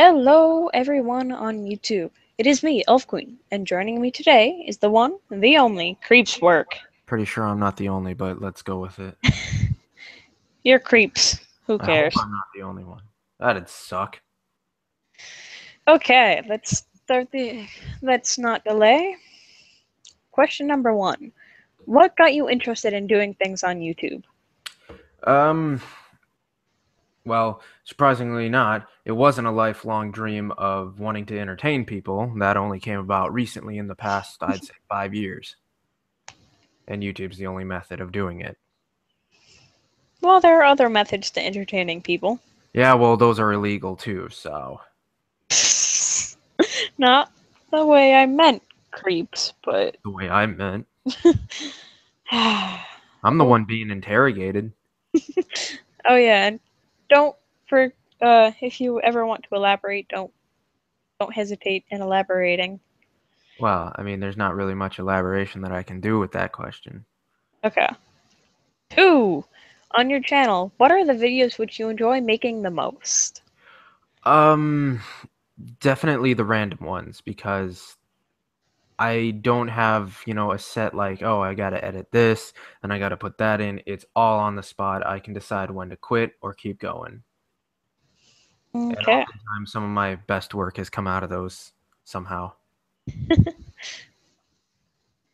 Hello, everyone on YouTube. It is me, Elf Queen, and joining me today is the one, the only, CreepsWork. Pretty sure I'm not the only, but let's go with it. You're creeps. Who I hope cares? I'm not the only one. That'd suck. Okay, let's start the. Let's not delay. Question number one: what got you interested in doing things on YouTube? Um, well, surprisingly not. It wasn't a lifelong dream of wanting to entertain people. That only came about recently in the past, I'd say 5 years. And YouTube's the only method of doing it. Well, there are other methods to entertaining people. Yeah, well, those are illegal too, so. Not the way I meant, creeps, but. The way I meant. oh I'm the one being interrogated. yeah, and don't for if you ever want to elaborate, don't hesitate in elaborating. Well, I mean, there's not really much elaboration that I can do with that question. Okay. Two, on your channel, what are the videos which you enjoy making the most? Um, Definitely the random ones because I don't have, a set like, oh, I gotta edit this and I gotta put that in. It's all on the spot. I can decide when to quit or keep going. And Okay. oftentimes some of my best work has come out of those somehow.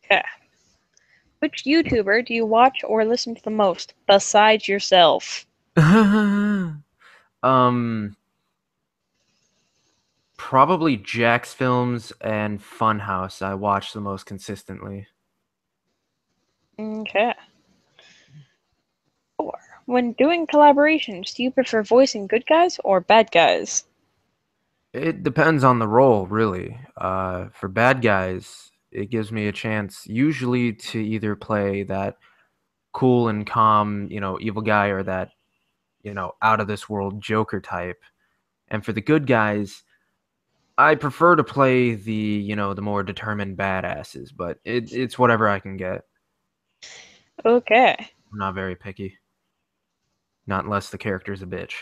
Okay. Which YouTuber do you watch or listen to the most besides yourself? um Probably Jack's Films and Funhouse I watch the most consistently. Okay. Four, when doing collaborations, do you prefer voicing good guys or bad guys? It depends on the role, really. For bad guys, it gives me a chance usually to either play that cool and calm, evil guy or that, out of this world Joker type. And for the good guys, I prefer to play the more determined badasses, but it's whatever I can get. Okay. I'm not very picky. Not unless the character's a bitch.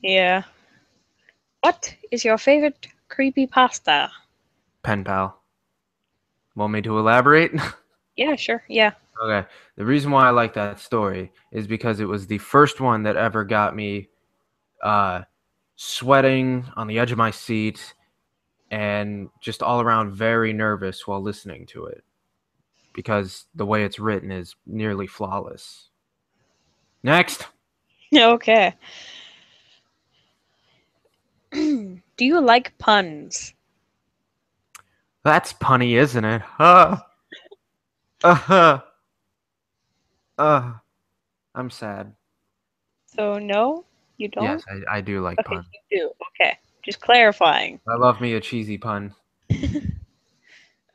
Yeah. What is your favorite creepy pasta? Pen pal. Want me to elaborate? Yeah, sure. Yeah. Okay. The reason why I like that story is because it was the first one that ever got me uh, sweating on the edge of my seat and just all around very nervous while listening to it because the way it's written is nearly flawless. Next. Okay. Do you like puns? That's punny, isn't it? Uh, uh, I'm sad. So no, you don't? Yes, I do like Okay, puns. you do. Okay. Just clarifying. I love me a cheesy pun.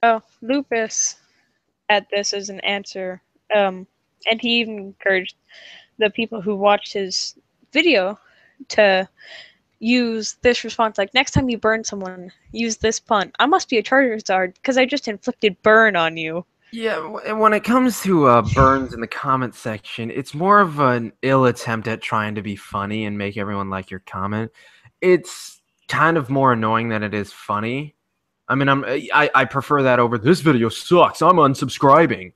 Oh, Lupus had this as an answer. And he even encouraged the people who watched his video to use this response. Like, next time you burn someone, use this pun. I must be a Charizard because I just inflicted burn on you. Yeah, and when it comes to burns in the comment section, it's more of an ill attempt at trying to be funny and make everyone like your comment. It's kind of more annoying than it is funny. I mean, I prefer that over this video sucks. I'm unsubscribing,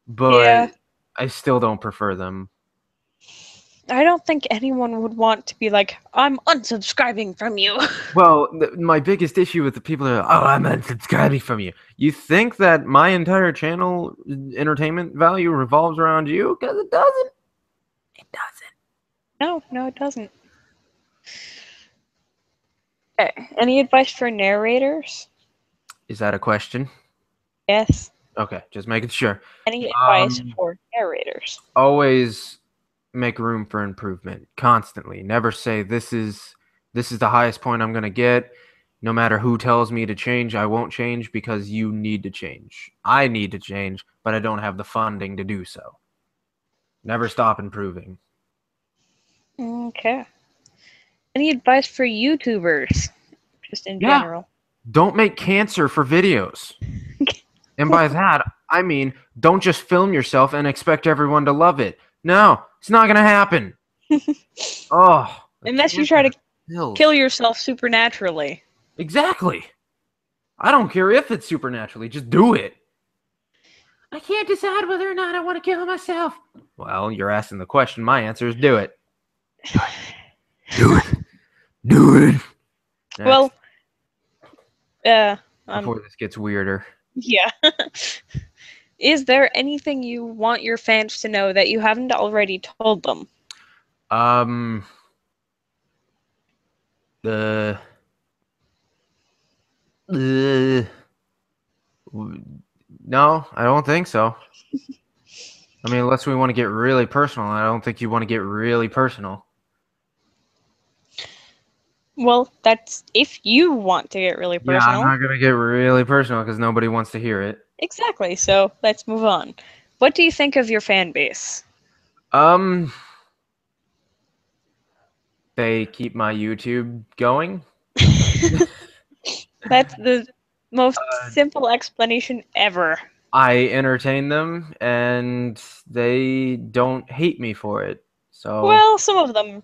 but Yeah. I still don't prefer them. I don't think anyone would want to be like, I'm unsubscribing from you. Well, my biggest issue with the people that are, oh, I'm unsubscribing from you. You think that my entire channel entertainment value revolves around you? Because it doesn't. It doesn't. No, it doesn't. Okay. Any advice for narrators? Is that a question? Yes. Okay, just making sure. Any advice Um, for narrators? Always make room for improvement constantly. Never say this is the highest point I'm going to get. No matter who tells me to change, I won't change because you need to change. I need to change, but I don't have the funding to do so. Never stop improving. Okay. Any advice for YouTubers? Just in Yeah, general. don't make cancer for videos. And by that, I mean don't just film yourself and expect everyone to love it. No, it's not going to happen. Oh, the Unless you try to cancer kill Pills. yourself supernaturally. Exactly. I don't care if it's supernaturally. Just do it. I can't decide whether or not I want to kill myself. Well, you're asking the question. My answer is do it. Do it. Do it. Do it. Next. Well, uh, um, Before this gets weirder. yeah. Is there anything you want your fans to know that you haven't already told them? Um. The. Uh, no, I don't think so. I mean, unless we want to get really personal, I don't think you want to get really personal. Well, that's if you want to get really Yeah, I'm personal. not gonna get really personal because nobody wants to hear it. Exactly. So let's move on. What do you think of your fan base? Um, they keep my YouTube going. That's the most simple explanation ever. I entertain them, and they don't hate me for it. So Well, some of them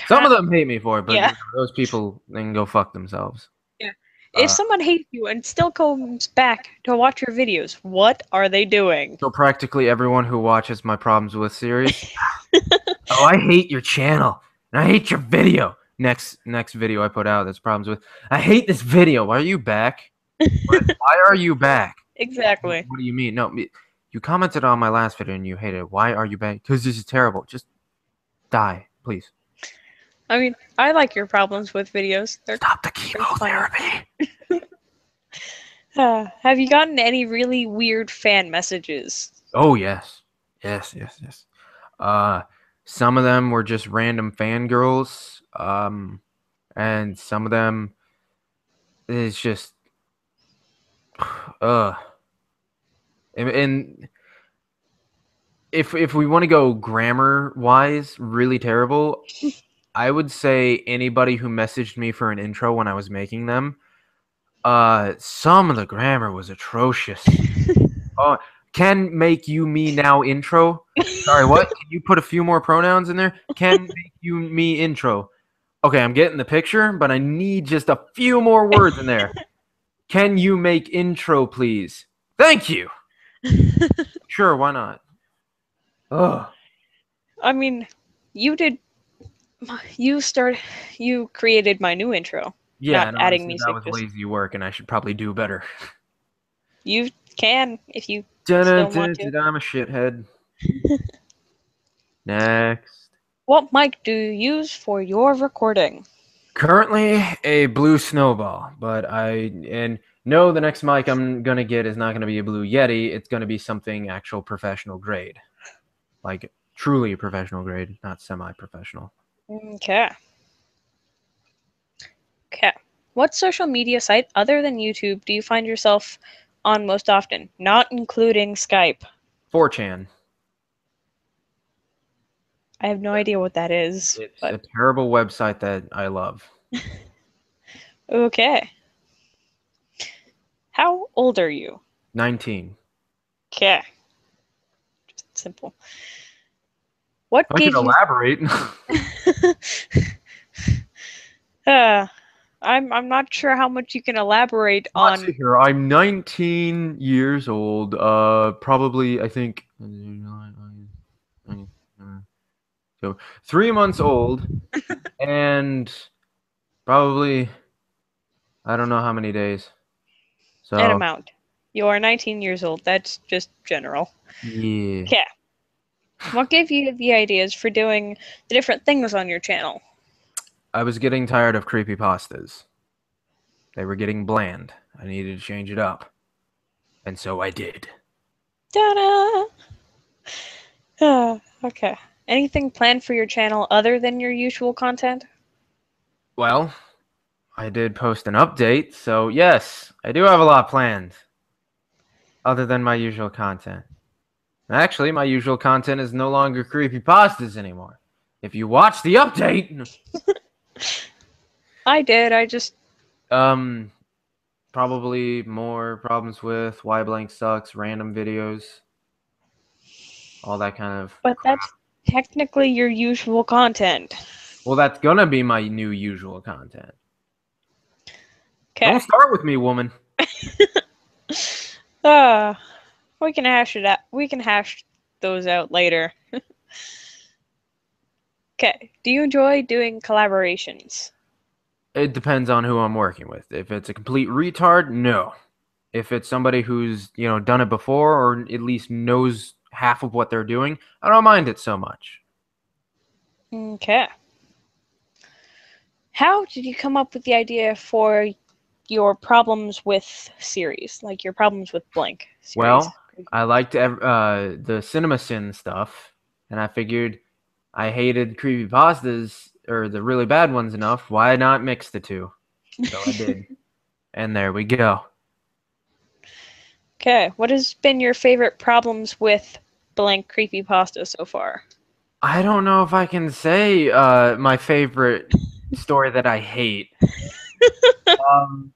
some of can't. them hate me for it, but Yeah. those people they can go fuck themselves. Yeah. If Uh, someone hates you and still comes back to watch your videos, what are they doing? so practically everyone who watches my Problems with series, oh, I hate your channel and I hate your video. Next video I put out that's Problems with. I hate this video. Why are you back? Why are you back? Exactly. What do you mean? No, you commented on my last video and you hated it. Why are you back? Because this is terrible. Just die, please. I mean, I like your problems with videos. They're Stop the pretty funny. chemotherapy. Have you gotten any really weird fan messages? Oh yes, yes. Uh, some of them were just random fangirls. And some of them is just, uh, and if we want to go grammar wise, really terrible, I would say anybody who messaged me for an intro when I was making them, some of the grammar was atrocious. Oh, can make you me now intro. Sorry, what? Can you put a few more pronouns in there? Can make you me intro. Okay, I'm getting the picture, but I need just a few more words in there. Can you make intro, please? Thank you. Sure, why not? Ugh. I mean, you did. You start. You created my new intro, Yeah, not and adding honestly, that music. was Just lazy work, and I should probably do better. you can if you still want to. I'm a shithead. Next. What mic do you use for your recording? Currently a blue snowball, but and no, the next mic I'm gonna get is not gonna be a blue Yeti. It's gonna be something actual professional grade, like truly professional grade, not semi-professional. Okay. Okay. What social media site other than YouTube do you find yourself on most often, not including Skype? 4chan. I have no idea what that is, It's but a terrible website that I love. okay. How old are you? 19. Okay. Just simple. What I can gave you elaborate. uh I'm not sure how much you can elaborate Let's see on. here. I'm 19 years old. Probably I think so 3 months old, and probably I don't know how many days. An So amount. You are 19 years old. That's just general. yeah, Okay. What gave you the ideas for doing the different things on your channel? I was getting tired of creepy pastas. They were getting bland. I needed to change it up, and so I did. Ta-da! Okay. Anything planned for your channel other than your usual content? Well, I did post an update, so yes, I do have a lot planned, other than my usual content. Actually, my usual content is no longer creepypastas anymore. If you watch the update, I did. I just. um, probably more problems with why blank sucks, random videos, all that kind of But crap. that's technically your usual content. Well, that's gonna be my new usual content. Don't Okay. start with me, woman. Uh, we can hash it out. We can hash those out later. Okay. Do you enjoy doing collaborations? It depends on who I'm working with. If it's a complete retard, no. If it's somebody who's, done it before or at least knows half of what they're doing, I don't mind it so much. Okay. How did you come up with the idea for your problems with series, like your problems with blank series? Well, I liked the CinemaSin stuff, and I figured I hated creepypastas or the really bad ones enough. Why not mix the two? So I did. And there we go. Okay. What has been your favorite problems with blank creepypasta so far? I don't know if I can say my favorite story that I hate. Um,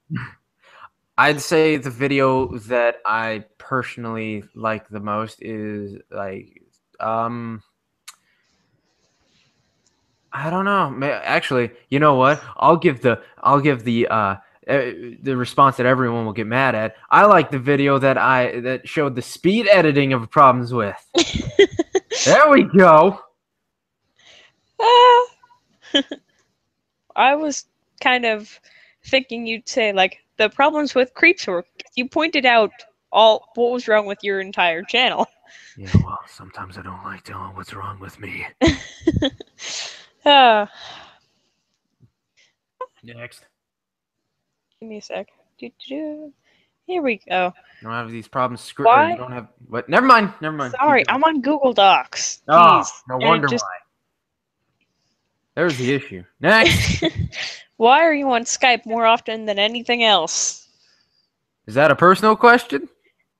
I'd say the video that I personally like the most is like I don't know. Actually, you know what? I'll give the response that everyone will get mad at. I like the video that showed the speed editing of problems with. There we go. Ah, I was kind of thinking you'd say like the problems with CreepsWork. You pointed out all what was wrong with your entire channel. Yeah, well, sometimes I don't like telling what's wrong with me. uh, Next. Give me a sec. Doo-doo-doo. Here we go. You don't have these problems or you Why? don't have what? Never mind. Never mind. Keep Sorry, going. I'm on Google Docs. Oh, Jeez. no And it wonder just why. There's the issue. Next. Why are you on Skype more often than anything else? Is that a personal question?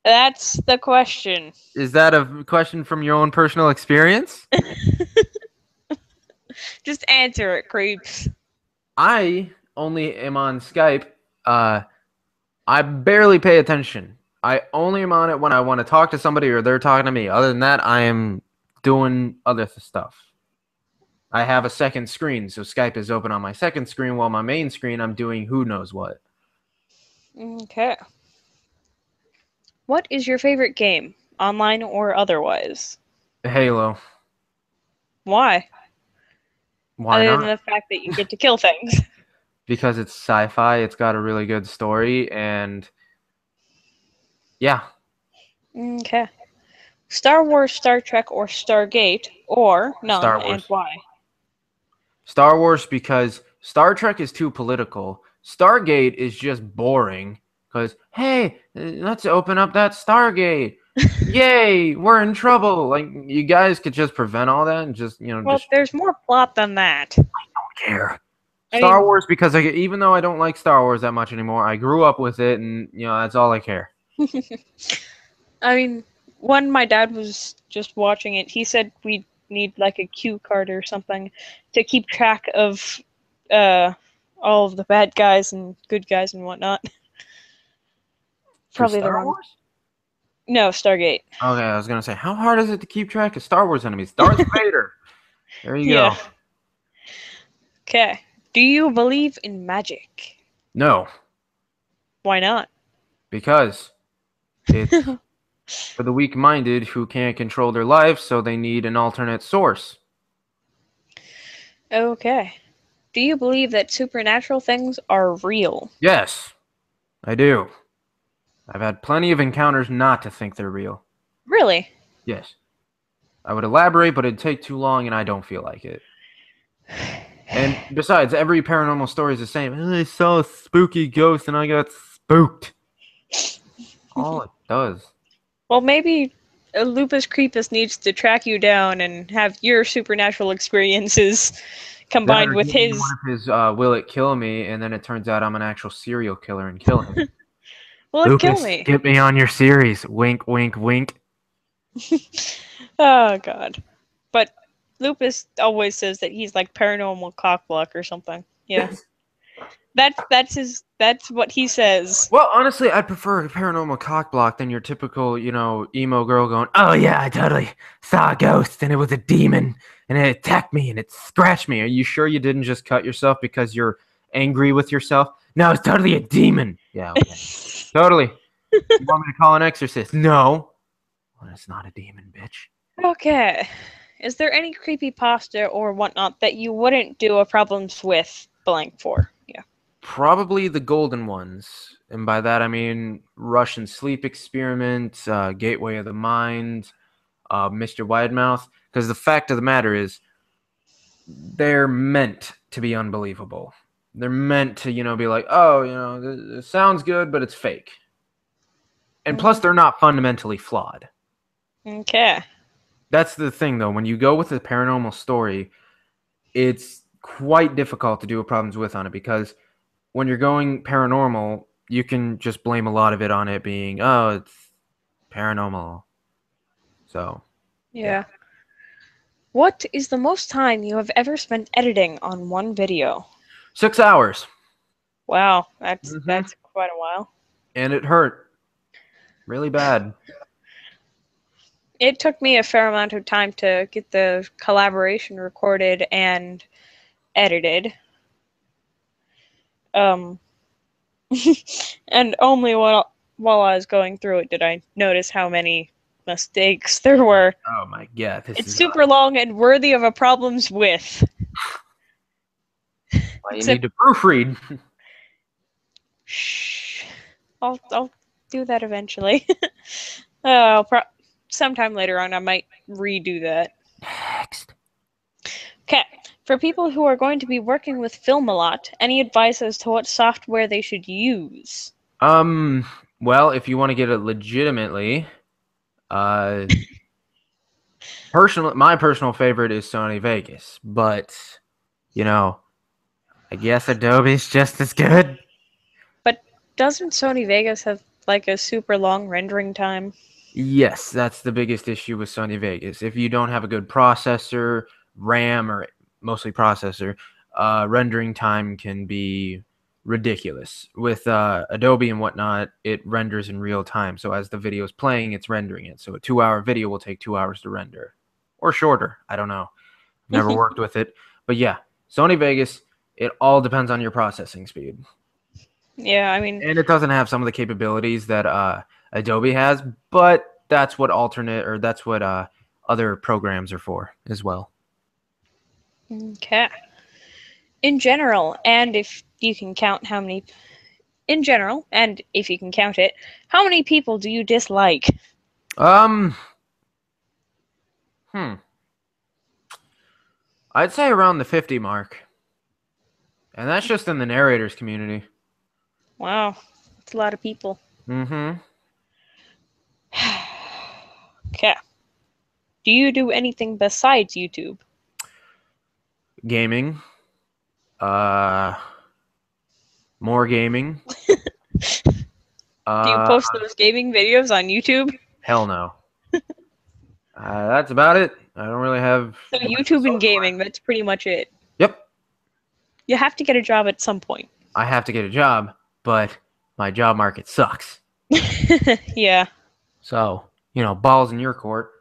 That's the question. Is that a question from your own personal experience? Just answer it, creeps. I only am on Skype. I barely pay attention. I only am on it when I want to talk to somebody or they're talking to me. Other than that, I am doing other stuff. I have a second screen, so Skype is open on my second screen while my main screen I'm doing who knows what. Okay. What is your favorite game, online or otherwise? Halo. Why? Why Other than not? the fact that you get to kill things. Because it's sci-fi, it's got a really good story, and yeah. Okay. Star Wars, Star Trek, or Stargate, or none, Star and Wars. why? Star Wars because Star Trek is too political. Stargate is just boring because, hey, let's open up that Stargate. Yay, we're in trouble. Like, you guys could just prevent all that and just, Well, just there's more plot than that. don't care. I Star mean, Wars because even though I don't like Star Wars that much anymore, I grew up with it and, that's all I care. I mean, when my dad was just watching it, he said we need like a cue card or something to keep track of uh, all of the bad guys and good guys and whatnot. For Probably the Star wrong. Wars? No, Stargate. Okay, I was going to say, how hard is it to keep track of Star Wars enemies? Darth Vader. There you Yeah. go. Okay. Do you believe in magic? No, Why not? because it's for the weak-minded who can't control their life, so they need an alternate source. Okay. Do you believe that supernatural things are real? Yes, I do. I've had plenty of encounters not to think they're real. Really? Yes. I would elaborate, but it'd take too long, and I don't feel like it. And besides, every paranormal story is the same. I saw a spooky ghost, and I got spooked. All it does. Well, maybe Lupus Creepus needs to track you down and have your supernatural experiences That combined or with give me his. one of his will it kill me, and then it turns out I'm an actual serial killer and kill him. Will it kill Lucas, me? get me on your series. Wink, wink, wink. Oh god. But Lupus always says that he's like paranormal cockblock or something. Yeah. Yes. That's what he says. Well, honestly, I'd prefer a paranormal cockblock than your typical, emo girl going, "Oh yeah, I totally saw a ghost and it was a demon and it attacked me and it scratched me. Are you sure you didn't just cut yourself because you're angry with yourself? No, it's totally a demon. Yeah, okay. Totally. You want me to call an exorcist? No. Well, it's not a demon, bitch. Okay. Is there any creepy pasta or whatnot that you wouldn't do a problems with blank for? Yeah. Probably the golden ones. And by that I mean Russian sleep experiment, Gateway of the Mind, Mr. Widemouth. Because the fact of the matter is, they're meant to be unbelievable. They're meant to, be like, oh, this sounds good, but it's fake. And plus, they're not fundamentally flawed. Okay. That's the thing, though. When you go with a paranormal story, it's quite difficult to do a problems with on it because when you're going paranormal, you can just blame a lot of it on it being, oh, it's paranormal. So, Yeah. What is the most time you have ever spent editing on one video? 6 hours. Wow, that's Mm-hmm. that's quite a while. And it hurt really bad. It took me a fair amount of time to get the collaboration recorded and edited. Um, and only while I was going through it did I notice how many mistakes there were. Oh my god, this It's is super long and worthy of a problems with. why you need Except, to proofread. shh, I'll do that eventually. Sometime later on, I might redo that. Next. Okay. For people who are going to be working with film a lot, any advice as to what software they should use? Um, well, if you want to get it legitimately, uh, my personal favorite is Sony Vegas, but you know, I guess Adobe's just as good. But doesn't Sony Vegas have like a super long rendering time? Yes, that's the biggest issue with Sony Vegas. If you don't have a good processor, RAM, or mostly processor, rendering time can be ridiculous. With Adobe and whatnot, it renders in real time. So as the video is playing, it's rendering it. So a 2 hour video will take 2 hours to render, or shorter. I don't know. I've never worked with it, but yeah, Sony Vegas. It all depends on your processing speed, Yeah, I mean, and it doesn't have some of the capabilities that Adobe has, but that's what other programs are for as well. okay. In general, and if you can count how many, in general, and if you can count it, how many people do you dislike? Um, hmm. I'd say around the 50 mark. And that's just in the narrators community. Wow, that's a lot of people. Mm-hmm. Okay. Do you do anything besides YouTube? Gaming. Uh, more gaming. Do you Uh, post those gaming videos on YouTube? hell no. That's about it. I don't really have So much YouTube and social gaming, life. that's pretty much it. Yep. You have to get a job at some point. I have to get a job, but my job market sucks. Yeah. So, balls in your court.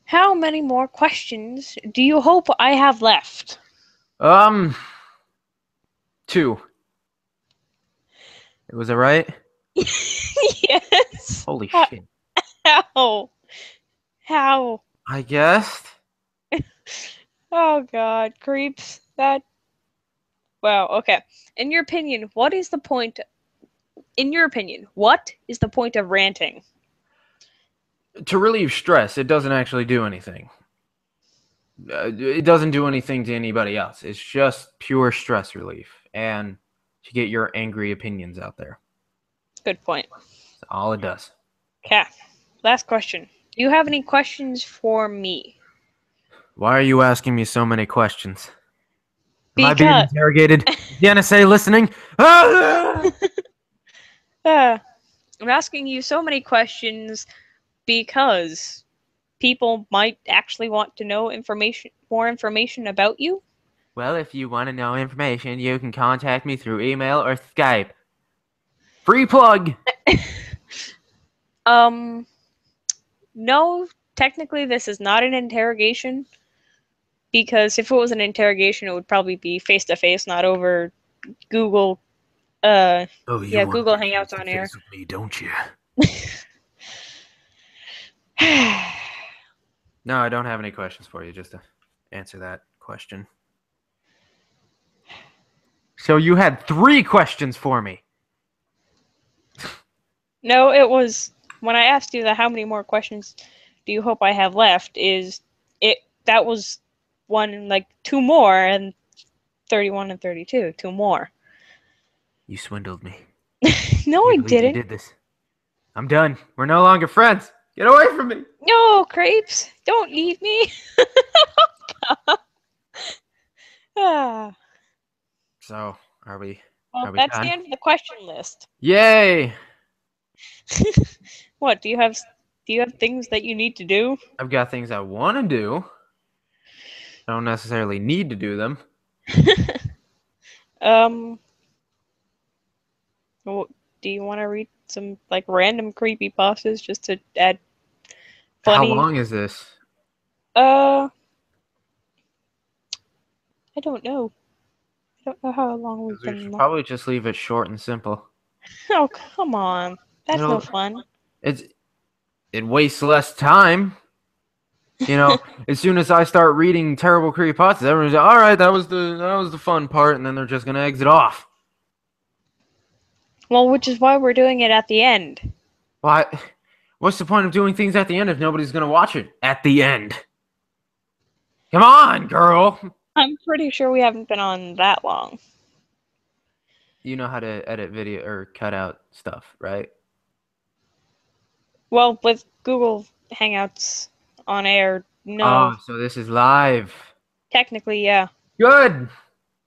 How many more questions do you hope I have left? Um, 2. Was it right? Yes. Holy shit. How? How? I guessed. Oh god, creeps. That. Wow, okay. In your opinion, what is the point? In your opinion, what is the point of ranting? To relieve stress, it doesn't actually do anything. It doesn't do anything to anybody else. It's just pure stress relief and to get your angry opinions out there. Good point. That's all it does. Okay. Last question. Do you have any questions for me? Why are you asking me so many questions? Am I being Because interrogated? Is the NSA listening? Ah! I'm asking you so many questions because people might actually want to know more information about you. Well, if you want to know information, you can contact me through email or Skype. Free plug! Um, no, technically this is not an interrogation. because if it was an interrogation, it would probably be face to face, not over Google. Oh, you Yeah, want to Google get face Hangouts to on air. face with me, don't you? No, I don't have any questions for you, just to answer that question. So you had 3 questions for me. No, it was when I asked you that how many more questions do you hope I have left, is it that was one, like two more, and 31 and 32, two more. You swindled me. No, Can't I believe you didn't. did this. I'm done. We're no longer friends. Get away from me. No, Crepes, don't leave me. Ah. So, are we Well, are we that's the done? end of the question list. Yay! What do you have things that you need to do? I've got things I want to do. I don't necessarily need to do them. um, do you want to read some like random creepy pastas just to add How funny? long is this? Uh, I don't know. I don't know how long we've Because we been. should probably just leave it short and simple. Oh, come on. That's no It'll fun. it's it wastes less time. As soon as I start reading terrible creepypastas, everyone's like, all right, that was the fun part, and then they're just gonna exit off. Well, which is why we're doing it at the end. Why? What's the point of doing things at the end if nobody's gonna watch it at the end? Come on, girl. I'm pretty sure we haven't been on that long. You know how to edit video or cut out stuff, right? Well, with Google Hangouts on air, no. Oh, so this is live. Technically, yeah. Good,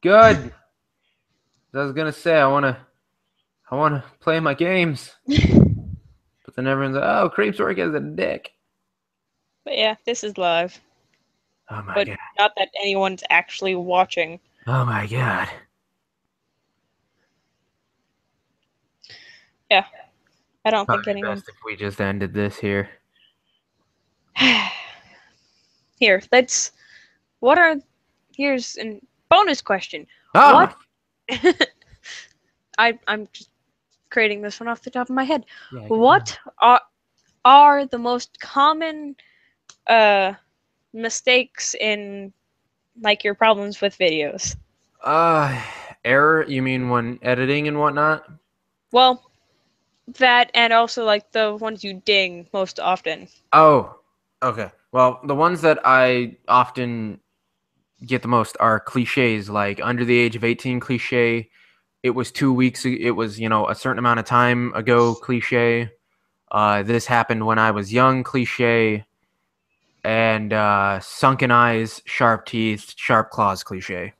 good. I was gonna say I wanna play my games, but then everyone's like, "Oh, CreepsWork is a dick." But yeah, this is live. Oh my But god. not that anyone's actually watching. Oh my god. Yeah, I don't Probably think anyone. best if we just ended this here. Here, let's. What are. Here's a bonus question. What. Oh, I'm just creating this one off the top of my head. yeah. What are the most common uh mistakes in like your problems with videos? Uh, Error? You mean when editing and whatnot? Well, that and also like the ones you ding most often. Oh, okay. Well, the ones that I often get the most are cliches, like under the age of 18 cliche. It was 2 weeks. It was a certain amount of time ago cliche. This happened when I was young cliche, and sunken eyes, sharp teeth, sharp claws cliche.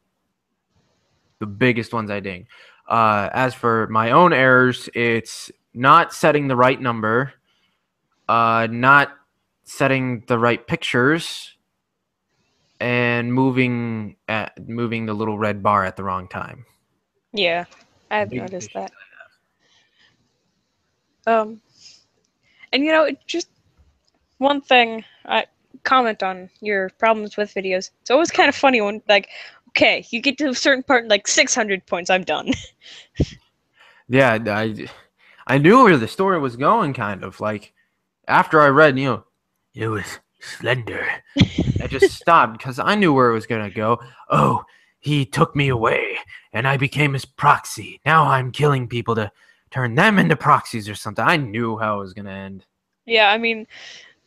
The biggest ones I ding. As for my own errors, it's not setting the right number, not setting the right pictures, and moving the little red bar at the wrong time. Yeah, I've Biggest noticed issues. that. Um, and it just one thing I comment on your problems with videos. It's always kind of funny when like, okay, you get to a certain part and like 600 points, I'm done. Yeah, I knew where the story was going, kind of like after I read, it was slender. I just stopped because I knew where it was gonna go. Oh, he took me away, and I became his proxy. Now I'm killing people to turn them into proxies or something. I knew how it was gonna end. Yeah, I mean,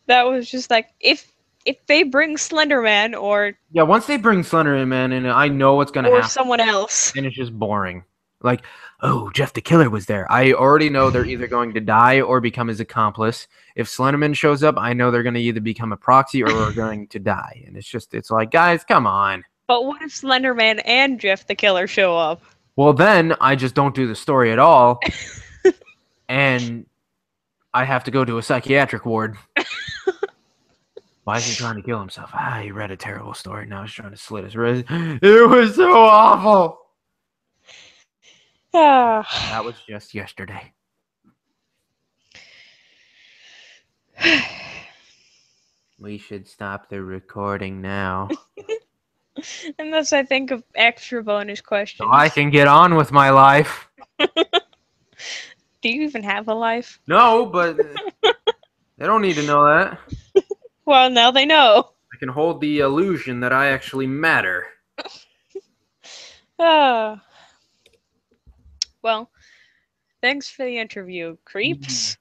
that was just like if they bring Slenderman Yeah, once they bring Slender Man in, I know what's gonna or happen, someone else. and it's just boring. Like, oh, Jeff the Killer was there. I already know they're either going to die or become his accomplice. If Slenderman shows up, I know they're going to either become a proxy or are going to die. And it's like, guys, come on. But what if Slenderman and Jeff the Killer show up? Well, then I just don't do the story at all, and I have to go to a psychiatric ward. Why is he trying to kill himself? He read a terrible story. Now he's trying to slit his wrist. It was so awful. Ah. That was just yesterday. We should stop the recording now. Unless I think of extra bonus So I questions. can get on with my life. Do you even have a life? No, but they don't need to know that. Well, now they know. I can hold the illusion that I actually matter. Ah, well, thanks for the interview, creeps.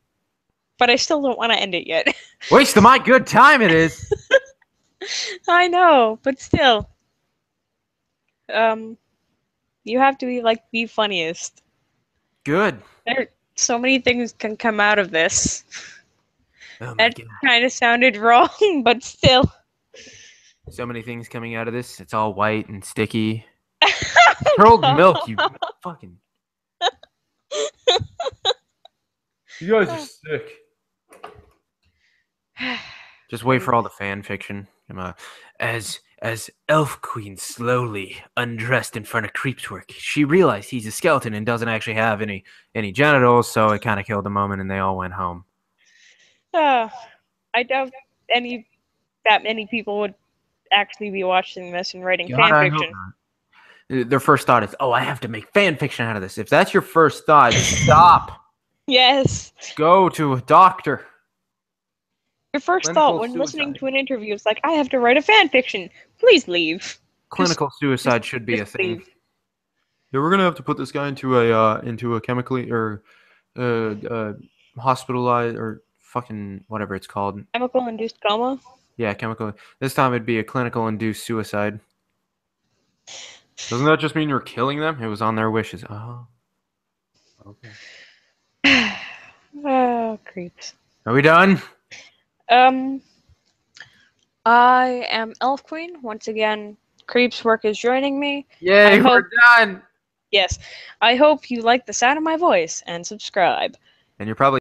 But I still don't want to end it yet. Waste of my good time it is. I know, but still. Um, you have to be like the funniest. Good. There, so many things can come out of this. Oh my That god. kind of sounded wrong, but still. So many things coming out of this. It's all white and sticky. Curled milk, you fucking. You guys are sick. Just wait for all the fan fiction. As Elf Queen slowly undressed in front of CreepsWork, she realized he's a skeleton and doesn't actually have any genitals, so it kind of killed the moment, and they all went home. I doubt any that many people would actually be watching this and writing God, fan I hope fiction. not. Their first thought is, "Oh, I have to make fan fiction out of this." If that's your first thought, stop. Yes. Go to a doctor. Your first thought Clinical when listening suicide. to an interview is like, I have to write a fan fiction. Please leave. Just, Clinical suicide should be a just thing. leave. Yeah, we're gonna have to put this guy into a chemically or hospitalized or fucking whatever it's called. Chemical induced coma. Yeah, chemical. This time it'd be a clinical induced suicide. Doesn't that just mean you're killing them? It was on their wishes. Oh, okay. Oh, creeps. Are we done? Um, I am Elf Queen. Once again, CreepsWork is joining me. I Yay, hope, we're done. yes, I hope you like the sound of my voice and subscribe. And you're probably